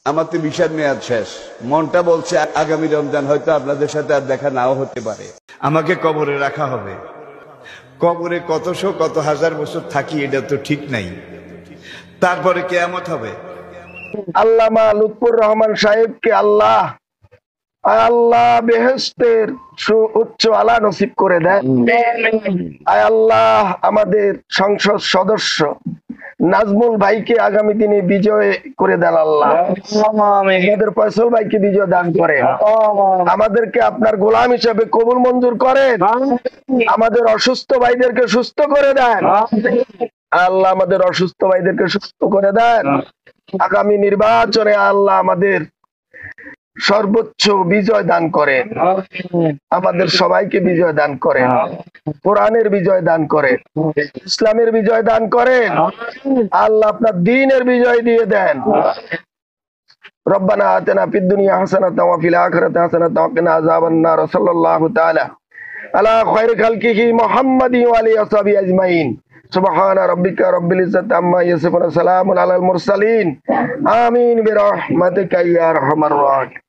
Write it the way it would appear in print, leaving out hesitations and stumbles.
আমার তো ভিসার মেয়াদ শেষ, মনটা বলছে আগামী রমজান হয়তো আপনাদের সাথে আর দেখা নাও হতে পারে, আমাকে কবরে রাখা হবে। কবরে কত হাজার বছর থাকি এটা তো ঠিক নাই, তারপরে কিয়ামত হবে। আল্লামা লুৎফুর রহমান সাহেবকে আল্লাহ বেহেশতের উচ্চ আলা নসিব করে দেন। আয় আল্লাহ, আমাদের সংসদ সদস্য নাজমুল ভাইকে আগামী দিনে বিজয় করে দেন আল্লাহ। আমাদের ফয়সল ভাইকে বিজয় দান করেন। আমাদেরকে আপনার গোলাম হিসেবে কবুল মঞ্জুর করেন। আমাদের অসুস্থ ভাইদেরকে সুস্থ করে দেন আল্লাহ। আমাদের অসুস্থ ভাইদেরকে সুস্থ করে দেন। আগামী নির্বাচনে আল্লাহ আমাদের সর্বোচ্চ বিজয় দান করেন। আমাদের সবাইকে বিজয় দান করেন। কোরআনের বিজয় দান করেন। ইসলামের বিজয় দান করেন আল্লাহ। আপনার দ্বীনের বিজয় দিয়ে দেন। রব্বানা আতিনা ফিদ দুনিয়া হাসানাতাও ওয়া ফিল আখিরাতি হাসানাতাও ওয়া কিনা আযাবান নার। সাল্লাল্লাহু তাআলা আলা খায়রি খালকিহি মুহাম্মাদিন ওয়া আলিহি ওয়া সাহবিহি আজমাইন। সুবহানা রাব্বিকা রাব্বিল ইজ্জাতি আম্মা ইয়াসিফুন। সালামুন আলাল মুরসালিন। আমিন বিরহমাতিকা ইয়া আরহামার রাহিমিন।